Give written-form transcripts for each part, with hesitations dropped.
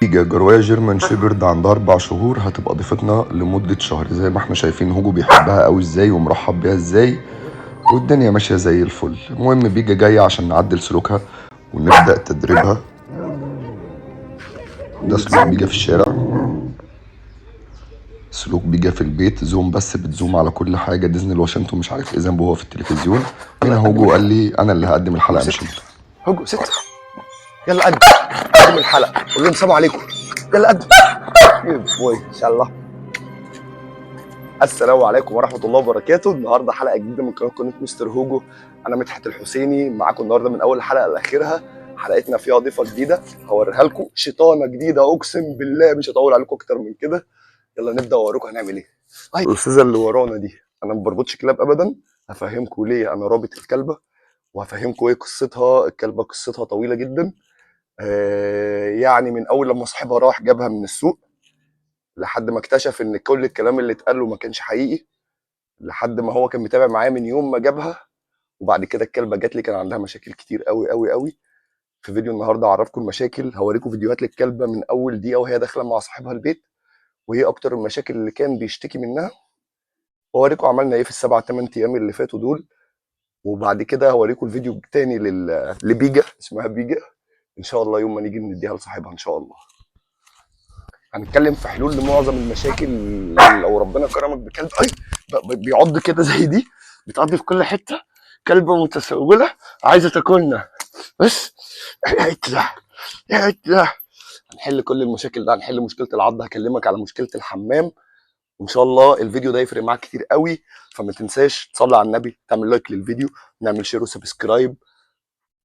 جرواية جيرمان شيبرد عندها 4 شهور، هتبقى ضيفتنا لمدة شهر. زي ما احنا شايفين هوجو بيحبها قوي ازاي ومرحب بيها ازاي، والدنيا ماشية زي الفل. المهم بيجا جاية عشان نعدل سلوكها ونبدأ تدريبها. ده سلوك بيجا في الشارع، سلوك بيجا في البيت. زوم بس بتزوم على كل حاجة، ديزني الواشنطن مش عارف ايه ذنبه هو في التلفزيون. هنا هوجو قال لي انا اللي هقدم الحلقة مش انت. هوجو ست، يلا قدم الحلقه، قول لهم سلام عليكم، يلا قدم. بوي ان شاء الله. السلام عليكم ورحمه الله وبركاته. النهارده حلقه جديده من قناه مستر هوجو. انا مدحت الحسيني معاكم النهارده من اول حلقه لاخرها. حلقتنا فيها ضيفه جديده هوريها لكم، شيطانه جديده اقسم بالله، مش هطول عليكم اكتر من كده. يلا نبدا واوريكم هنعمل ايه. الاستاذه اللي ورانا دي انا ما بربطش كلاب ابدا، هفهمكم ليه انا رابط الكلبه، وهفهمكم ايه قصتها. الكلبه قصتها طويله جدا. يعني من اول لما صاحبها راح جابها من السوق، لحد ما اكتشف ان كل الكلام اللي اتقال له ما كانش حقيقي، لحد ما هو كان متابع معاه من يوم ما جابها. وبعد كده الكلبه جات لي كان عندها مشاكل كتير قوي قوي قوي. في فيديو النهارده هعرفكم المشاكل، هوريكم فيديوهات للكلبه من اول دقيقه وهي داخله مع صاحبها البيت، وهي اكتر المشاكل اللي كان بيشتكي منها، واوريكم عملنا ايه في السبع 8 ايام اللي فاتوا دول. وبعد كده هوريكم الفيديو التاني لبيجا، اسمها بيجا، ان شاء الله يوم ما نيجي نديها لصاحبها ان شاء الله. هنتكلم في حلول لمعظم المشاكل. لو ربنا كرمك بكلب بيعض كده زي دي، بتعض في كل حته، كلبه متسوله عايزه تاكلنا، بس هنحل كل المشاكل ده. هنحل مشكله العض، هكلمك على مشكله الحمام، وان شاء الله الفيديو ده يفرق معاك كتير قوي. فما تنساش تصلي على النبي، تعمل لايك للفيديو، نعمل شير وسبسكرايب،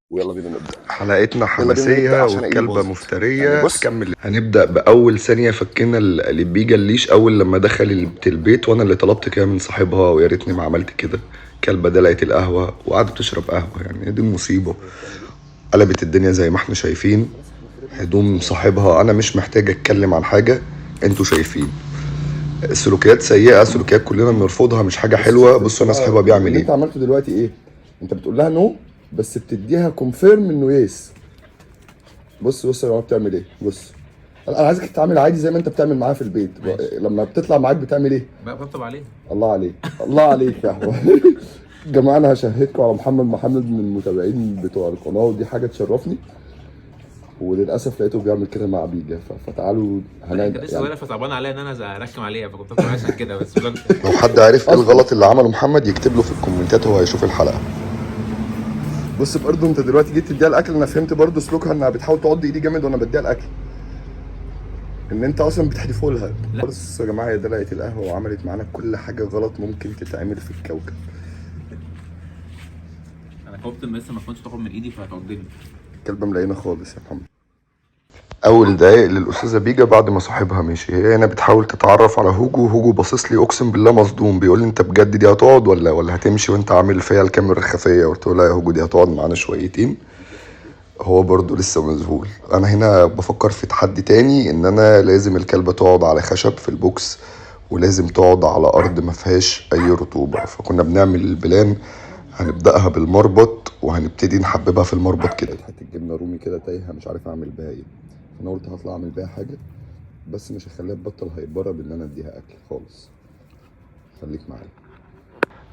ويلا بينا نبدا. حلقتنا يلا بينا نبدا حماسية عشان ايدي والكلبة باظت. يعني مفترية. بص، كمل. هنبدأ بأول ثانية فكينا البيجا الليش أول لما دخل البيت، وأنا اللي طلبت كده من صاحبها، ويا ريتني ما عملت كده. الكلبة دلقت القهوة وقعدت تشرب قهوة، يعني دي مصيبة. قلبت الدنيا زي ما احنا شايفين. هدوم صاحبها أنا مش محتاج أتكلم عن حاجة، انتوا شايفين. سلوكيات سيئة، سلوكيات كلنا بنرفضها، مش حاجة حلوة. بصوا أنا صاحبها بيعمل اللي انت إيه. عملته دلوقتي ايه؟ انت بتقول لها نو بس بتديها كونفيرم انه يس. بص يا جماعه بتعمل ايه. بص انا عايزك تتعامل عادي زي ما انت بتعمل معاها في البيت. لما بتطلع معاك بتعمل ايه؟ بطبطب عليه. الله عليك، الله عليك يا احمد. جماعه انا هشهدكم على محمد من المتابعين بتوع القناه، ودي حاجه تشرفني. وللاسف لقيته بيعمل كده مع بيجا، فتعالوا كانت لسه صغيره فصعبان عليا ان انا اركم عليها، فكنت بطلع عشان كده بس. لو حد عارف ايه الغلط اللي عمله محمد يكتب له في الكومنتات وهو هيشوف الحلقة. بص برضه انت دلوقتي جيت تديها الاكل، انا فهمت برضه سلوكها انها بتحاول تعض ايدي جامد وانا بديها الاكل، ان انت اصلا بتحدفه لها. بص يا جماعه، هي دلقت القهوه وعملت معانا كل حاجه غلط ممكن تتعمل في الكوكب. انا خفت ان لسه ما كنتش تاخد من ايدي فهتعضني. الكلبه ملاقينا خالص يا محمد. اول دقايق للاستاذه بيجا بعد ما صاحبها مشي، هي هنا بتحاول تتعرف على هوجو. هوجو باصص لي اقسم بالله مصدوم، بيقول لي انت بجد دي هتقعد ولا هتمشي وانت عامل فيها الكاميرا الخفيه؟ قلت له لا يا هوجو، دي هتقعد معانا شويتين. هو برضو لسه مذهول. انا هنا بفكر في تحدي تاني، ان انا لازم الكلبه تقعد على خشب في البوكس، ولازم تقعد على ارض ما فيهاش اي رطوبه. فكنا بنعمل البلان، هنبداها بالمربط وهنبتدي نحببها في المربط كده. حته جبنه رومي كده تايهه مش عارف اعمل بيها ايه، فانا قلت هطلع اعمل بيها حاجه، بس مش هخليها تبطل هيبره بان انا اديها اكل خالص. خليك معايا.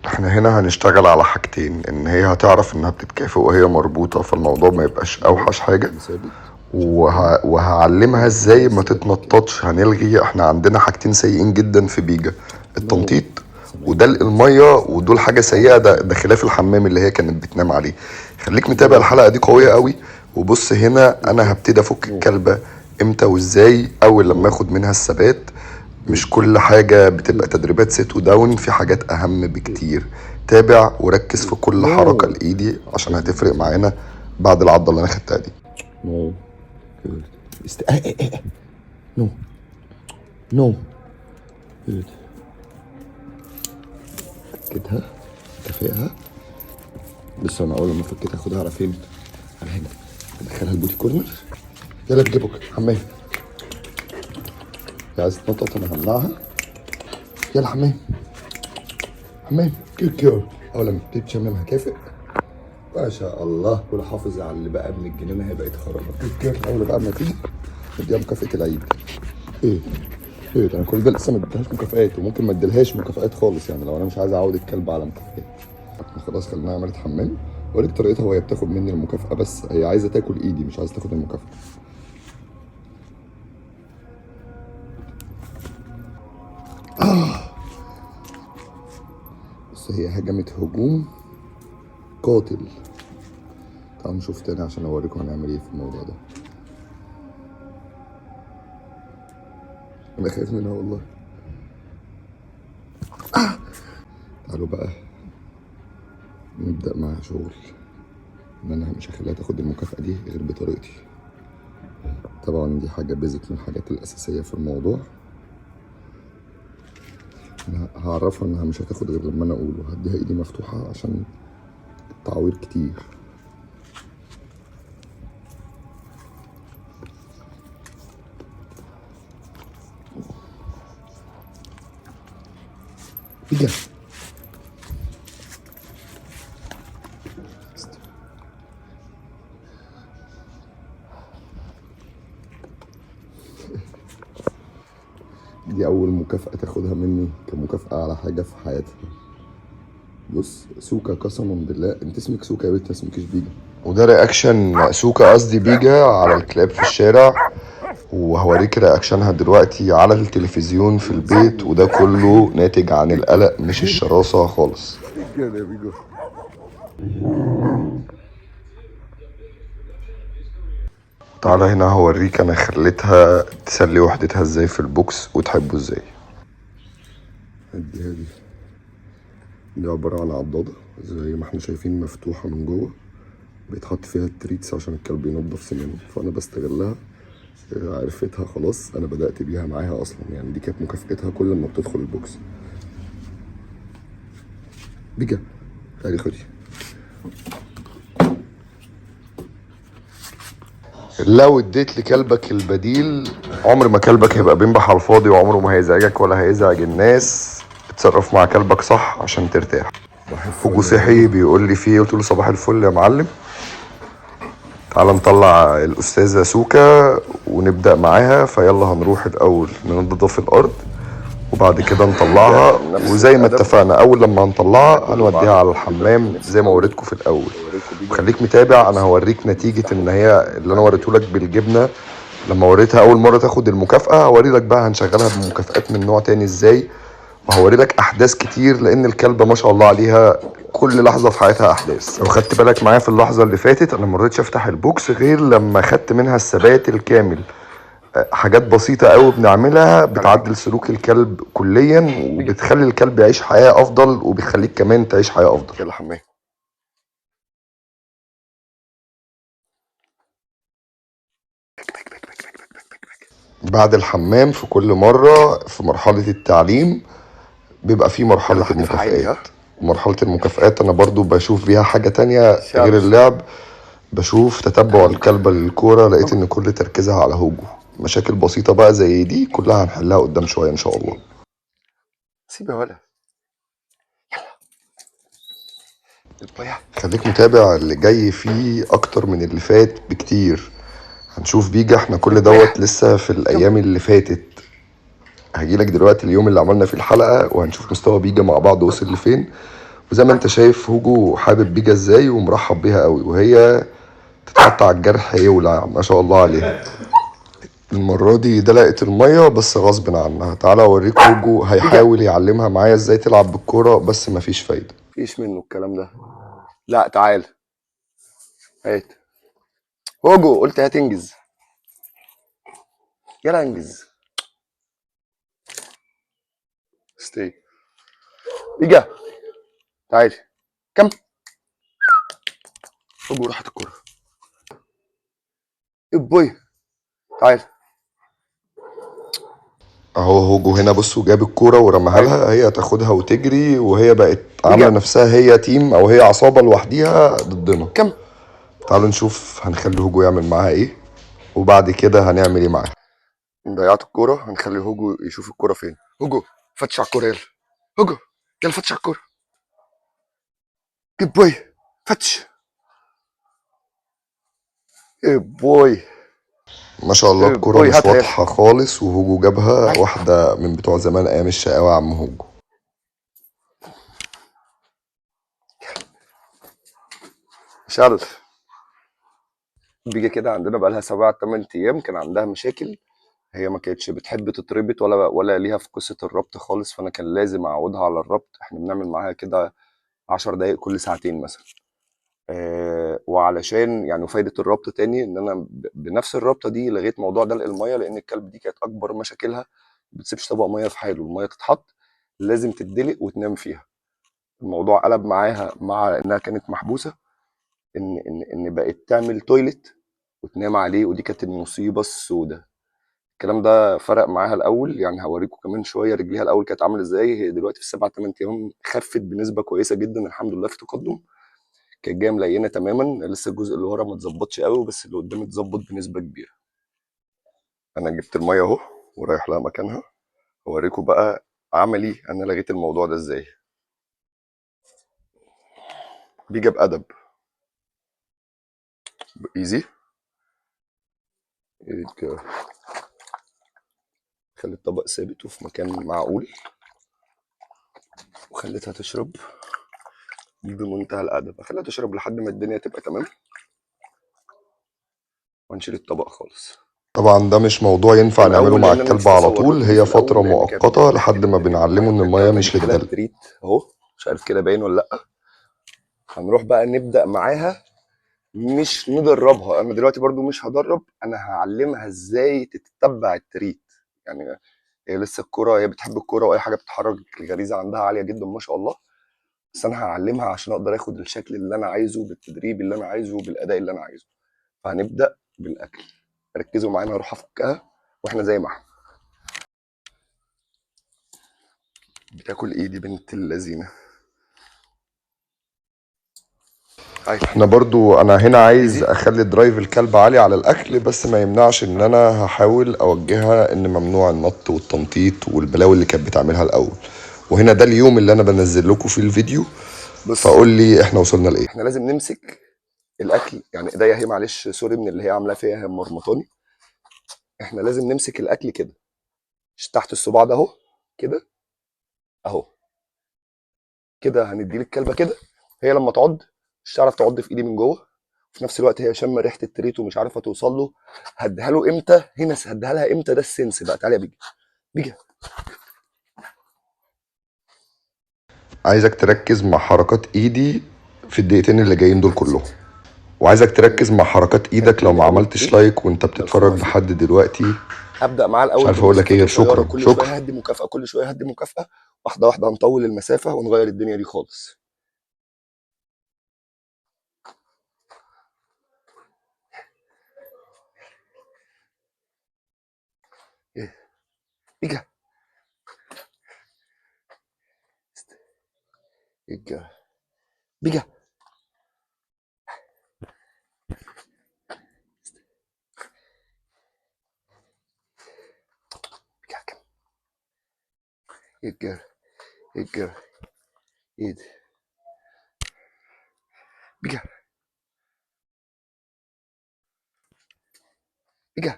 احنا هنا هنشتغل على حاجتين، ان هي هتعرف انها بتتكافئ وهي مربوطة، فالموضوع ما يبقاش اوحش حاجة. وهعلمها ازاي ما تتنططش. هنلغي، احنا عندنا حاجتين سيئين جدا في بيجا، التنطيط ودلق المية، ودول حاجة سيئة. ده خلاف الحمام اللي هي كانت بتنام عليه. خليك متابع الحلقة دي قوية قوي. وبص هنا انا هبتدي افك الكلبة امتى وازاي. اول لما اخد منها الثبات. مش كل حاجة بتبقى تدريبات سيت وداون، في حاجات أهم بكتير. تابع وركز في كل حركة لإيدي عشان هتفرق معانا بعد العضة اللي أنا خدتها دي. نو نو نو جود. فكتها، كافئها. بس انا اول ما فكيتها اخدها على فين؟ على هنا. ادخلها البوتي كورنر. يلا بجيبك حمام. عايز تنطط انا همنعها. يلا حمام حمام. جود جيرل. اول لما تبتدي تشمم هكافئ. ما شاء الله. كل حافظ على اللي بقى من الجنينه، هي بقت خرابه. جود جيرل. اول بقى ما تيجي نديها مكافأة العيد. ايه ايه ده، انا كل ده لسه ما اديتهاش مكافآت، وممكن ما اديلهاش مكافآت خالص يعني لو انا مش عايز اعود الكلب على مكافآت. خلاص خليناها عملت حمام. اوريك طريقتها وهي بتاخد مني المكافأة، بس هي عايزة تاكل ايدي مش عايزة تاخد المكافأة. بس هي هجمت هجوم قاتل. تعالوا نشوف تاني عشان اوريكم هنعمل ايه في الموضوع ده. انا خايف منها والله. تعالوا بقى نبدأ معاها شغل. ان انا مش هخليها تاخد المكافأة دي غير بطريقتي. طبعا دي حاجة بيزك من الحاجات الأساسية في الموضوع. انا هعرفها انها مش هتاخد غير لما انا اقول، وهديها ايدي مفتوحة عشان التعوير كتير. بجد دي أول مكافأة تاخدها مني كمكافأة على حاجة في حياتها. بص سوكا، قسما بالله انت اسمك سوكا يا بنت، ما اسمكيش بيجا. وده رياكشن سوكا قصدي بيجا على الكلاب في الشارع، وهوريك رياكشنها دلوقتي على التلفزيون في البيت، وده كله ناتج عن القلق مش الشراسة خالص. كده يا بيجا. تعالى هنا هوريك انا خليتها تسلي وحدتها ازاي في البوكس وتحبه ازاي. اديها دي عبارة عن عضادة زي ما احنا شايفين مفتوحة من جوه، بيتحط فيها التريتس عشان الكلب ينضف سنانه، فأنا بستغلها. عرفتها خلاص، أنا بدأت بيها معاها أصلا يعني، دي كانت مكافأتها كل ما بتدخل البوكس. بيجا تعالي خدي. لو اديت لكلبك البديل عمر ما كلبك هيبقى بينبح على الفاضي، وعمره ما هيزعجك ولا هيزعج الناس. اتصرف مع كلبك صح عشان ترتاح. فوجو صحي بيقول لي فيه، قلت له صباح الفل يا معلم. تعال نطلع الأستاذة سوكا ونبدأ معاها. فيلا هنروح الأول ننضف الأرض وبعد كده نطلعها، وزي ما اتفقنا أول لما هنطلعها هنوديها على الحمام زي ما وريتكم في الأول. وخليك متابع، أنا هوريك نتيجة إن هي اللي أنا وريتهولك بالجبنة لما وريتها أول مرة تاخد المكافأة. هوري لك بقى هنشغلها بمكافآت من نوع تاني إزاي، وهوري لك أحداث كتير، لأن الكلبة ما شاء الله عليها كل لحظة في حياتها أحداث. لو خدت بالك معايا في اللحظة اللي فاتت أنا مرضتش أفتح البوكس غير لما خدت منها الثبات الكامل. حاجات بسيطة قوي بنعملها بتعدل سلوك الكلب كليا، وبتخلي الكلب يعيش حياة أفضل، وبتخليك كمان تعيش حياة أفضل. يلا حمام. بعد الحمام في كل مرة في مرحلة التعليم بيبقى في مرحلة المكافآت. مرحلة المكافآت أنا برضو بشوف بيها حاجة تانية غير اللعب، بشوف تتبع الكلبة للكورة. لقيت إن كل تركيزها على هوجو. مشاكل بسيطة بقى زي دي كلها هنحلها قدام شوية إن شاء الله. سيب يا ولد. يلا. خليك متابع، اللي جاي فيه أكتر من اللي فات بكتير. هنشوف بيجا، احنا كل دوت لسه في الأيام اللي فاتت. هجيلك دلوقتي اليوم اللي عملنا فيه الحلقة، وهنشوف مستوى بيجا مع بعض وصل لفين. وزي ما انت شايف هوجو حابب بيجا ازاي ومرحب بيها قوي، وهي تتحط على الجرح يولع ما شاء الله عليها. المرة دي دلقت المية بس غصب عنها. تعالى اوريك هوجو هيحاول يعلمها معايا ازاي تلعب بالكورة، بس مفيش فايدة. مفيش منه الكلام ده. لا تعال هات هوجو، قلت هتنجز. يلا انجز. ستي بيجا تعال. كم هوجو راحت الكورة. بوي تعال. اهو هوجو هنا بصوا جاب الكورة ورماها لها، هي تاخدها وتجري، وهي بقت عاملة نفسها هي تيم او هي عصابة لوحديها ضدنا. كم تعالوا نشوف هنخلي هوجو يعمل معاها ايه، وبعد كده هنعمل ايه معاها. ضيعت الكورة، هنخلي هوجو يشوف الكورة فين. هوجو فتش على الكورة يلا. هوجو يلا فتش على الكورة. جود بوي فتش. ايه بوي. ما شاء الله الكرة توي مش هاتها يلا. واضحة خالص، وهوجو جابها واحدة من بتوع زمان أيام الشقاوة يا عم هوجو. شال بيجي كده عندنا بقالها 7 8 أيام كان عندها مشاكل. هي ما كانتش بتحب تتربط ولا ليها في قصة الربط خالص، فأنا كان لازم أعودها على الربط. احنا بنعمل معاها كده 10 دقايق كل ساعتين مثلا. وعلشان يعني فايدة الربط تاني ان انا بنفس الربطة دي لغيت موضوع دلق المية، لان الكلب دي كانت اكبر مشاكلها ما بتسيبش طبق مية في حاله، المية تتحط لازم تدلق وتنام فيها. الموضوع قلب معاها مع انها كانت محبوسة، ان بقت تعمل تويلت وتنام عليه، ودي كانت المصيبة السوداء. الكلام ده فرق معاها الاول، يعني هوريكم كمان شوية رجليها الاول كانت عاملة ازاي. هي دلوقتي في 7 8 ايام خفت بنسبة كويسة جدا الحمد لله، في تقدم. كانت جايه ملينه تماما، لسه الجزء اللي ورا ما اتظبطش قوي، بس اللي قدام اتظبط بنسبه كبيره. انا جبت الميه اهو ورايح لها مكانها، اوريكم بقى عملي انا لغيت الموضوع ده ازاي. بيجا بادب، ايزي. خلي الطبق ثابت وفي مكان معقول، وخليتها تشرب بمنتهى الادب. خليها تشرب لحد ما الدنيا تبقى تمام، وهنشيل الطبق خالص. طبعا ده مش موضوع ينفع كان نعمله اول، مع لان انا الكلب نسيت على اصور طول، لكم دي هي في فترة الاول، لان كانت مؤقتة لحد ما بتبهدل الميه بنعلمه ان بتاعتها. المياه انا مش جبت لها للدلق. التريت اهو، مش عارف كده باين ولا لا. هنروح بقى نبدا معاها، مش ندربها. انا دلوقتي برضو مش هدرب، انا هعلمها ازاي تتبع التريت. يعني هي لسه الكوره، هي بتحب الكوره واي حاجه بتتحرك، الغريزه عندها عاليه جدا ما شاء الله. بس انا هعلمها عشان اقدر اخد الشكل اللي انا عايزه بالتدريب اللي انا عايزه بالاداء اللي انا عايزه. فهنبدا بالاكل، ركزوا معانا. هروح افكها واحنا زي ما احنا. بتاكل ايه دي بنت اللذينه؟ هاي احنا برضو انا هنا عايز ايزي. اخلي درايف الكلب عالي على الاكل، بس ما يمنعش ان انا هحاول اوجهها ان ممنوع النط والتنطيط والبلاوي اللي كانت بتعملها الاول. وهنا ده اليوم اللي انا بنزل لكم فيه الفيديو، بص، فقول لي احنا وصلنا لايه. احنا لازم نمسك الاكل. يعني ايديا هي معلش سوري من اللي هي عاملاه فيها، هي مرمطاني. احنا لازم نمسك الاكل كده، مش تحت الصباع ده اهو، كده اهو، كده هنديه للكلبه كده. هي لما تعض مش هتعرف تعض في ايدي من جوه، في نفس الوقت هي شامه ريحه التريت ومش عارفه توصل له. هديها له امتى؟ هنا هديها لها امتى؟ ده السنس بقى. تعالى يا بيجي، بيجي. عايزك تركز مع حركات ايدي في الدقيقتين اللي جايين دول كلهم، وعايزك تركز مع حركات ايدك لو هتديني ما اول عملتش تريت لايك وانت لو في ما بتتفرج في. لحد دلوقتي. هبدا معاه مش الاول عارف اقول لك ايه بمسافات غير قصيره، شكرا كل شويه شكرا. هدي مكافاه، كل شويه هدي مكافاه. واحده واحده هنطول المسافه ونغير الدنيا دي خالص. ايه، بيجي، بيجي، بيجي. بيجي، بيجي، ايد، بيجي، بيجي.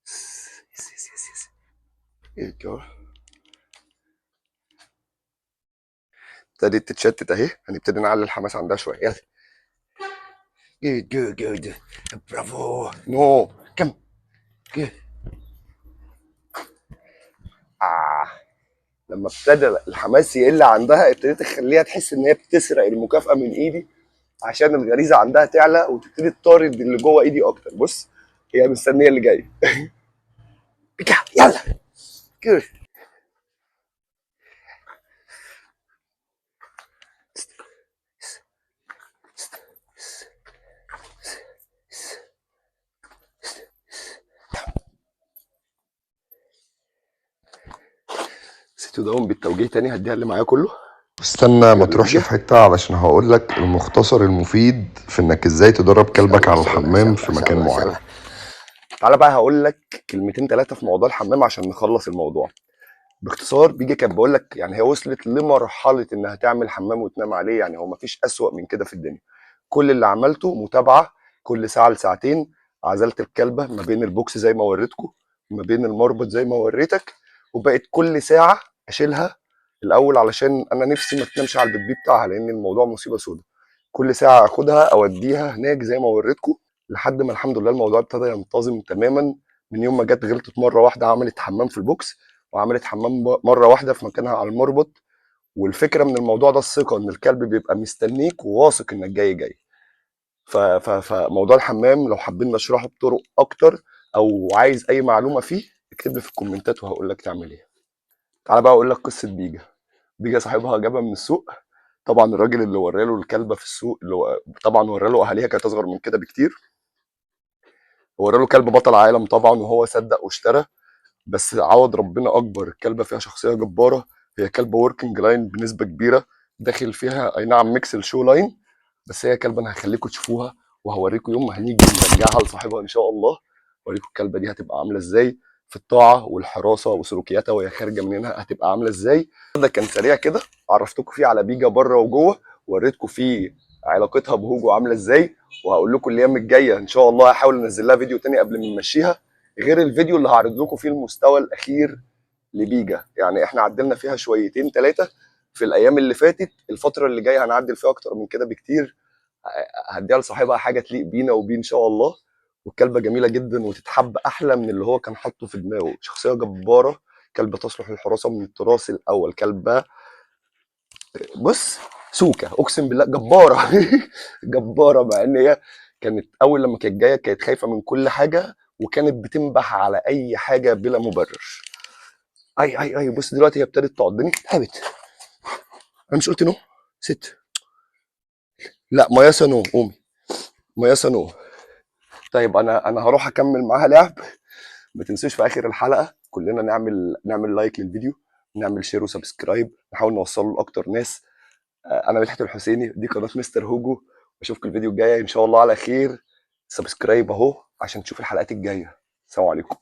يس يس يس يس. بيجي. ابتدت تتشتت اهي، هنبتدي نعلي الحماس عندها شويه. يلا، جود جود جود، برافو. نو كم، جود. لما ابتدى الحماس يقل عندها، ابتديت اخليها تحس ان هي بتسرق المكافاه من ايدي، عشان الغريزه عندها تعلى وتبتدي تطارد اللي جوه ايدي اكتر. بص، هي مستنيه اللي جاي. يلا، جود. نسيتوا دوام بالتوجيه تاني، هديها اللي معايا كله. استنى ما يلا تروحش بيجي. في حتة، علشان هقول لك المختصر المفيد في انك ازاي تدرب كلبك سهله على سهله الحمام سهله في مكان سهله معين. سهله. تعالى بقى هقول لك كلمتين ثلاثه في موضوع الحمام عشان نخلص الموضوع باختصار. بيجي كانت بقول لك يعني هي وصلت لمرحله انها تعمل حمام وتنام عليه، يعني هو مفيش اسوأ من كده في الدنيا. كل اللي عملته متابعه كل ساعه لساعتين، عزلت الكلبه ما بين البوكس زي ما وريتكم، ما بين المربط زي ما وريتك، وبقت كل ساعه اشيلها الاول علشان انا نفسي ما تنامش على البيبي بتاعها، لان الموضوع مصيبه سودة. كل ساعه اخدها اوديها هناك زي ما وريتكم، لحد ما الحمد لله الموضوع ابتدى ينتظم تماما. من يوم ما جت غلطت مره واحده عملت حمام في البوكس، وعملت حمام مره واحده في مكانها على المربط. والفكره من الموضوع ده الثقه، ان الكلب بيبقى مستنيك وواثق انك جاي. فموضوع الحمام لو حابين نشرحه بطرق اكتر، او عايز اي معلومه فيه، اكتب لي في الكومنتات وهقول لك تعمل ايه. تعالى بقى اقول لك قصه بيجا. بيجا صاحبها جابها من السوق. طبعا الراجل اللي وراله الكلبه في السوق، طبعا وراله اهاليها كانت اصغر من كده بكتير، وراله كلب بطل عالم طبعا، وهو صدق واشترى. بس عوض ربنا اكبر، الكلبه فيها شخصيه جباره. هي كلبه وركنج لاين بنسبه كبيره، داخل فيها اي نعم ميكس الشو لاين، بس هي كلبه انا هخليكم تشوفوها، وهوريكم يوم ما هنيجي نرجعها لصاحبها ان شاء الله. اوريكم الكلبه دي هتبقى عامله ازاي في الطاعه والحراسه، وسلوكياتها وهي خارجه من هنا هتبقى عامله ازاي. ده كان سريع كده، عرفتكم فيه على بيجا بره وجوه، وريتكم فيه علاقتها بهوجو عامله ازاي. وهقول لكم الايام الجايه ان شاء الله هحاول انزل لها فيديو تاني قبل ما نمشيها، غير الفيديو اللي هعرض لكم فيه المستوى الاخير لبيجا. يعني احنا عدلنا فيها شويتين ثلاثه في الايام اللي فاتت، الفتره اللي جايه هنعدل فيها اكتر من كده بكتير. هديها لصاحبها حاجه تليق بينا وبيه ان شاء الله. والكلبه جميله جدا وتتحب احلى من اللي هو كان حاطه في دماغه، شخصيه جباره. كلبه تصلح للحراسه من التراث الاول. كلبه بص سوكه اقسم بالله جباره. جباره، مع ان هي كانت اول لما كانت جايه كانت خايفه من كل حاجه، وكانت بتنبح على اي حاجه بلا مبرر. اي بص دلوقتي هي ابتدت تعضني. هابت، انا مش قلت نو؟ ست. لا مياسه نو، قومي. مياسه نو. طيب انا هروح اكمل معاها لعب. ما تنسوش في اخر الحلقه كلنا نعمل لايك للفيديو، نعمل شير وسبسكرايب، نحاول نوصله لاكتر ناس. انا مدحت الحسيني، دي قناه مستر هوجو. اشوفكم الفيديو الجاي ان شاء الله على خير. سبسكرايب اهو عشان تشوف الحلقات الجايه. السلام عليكم.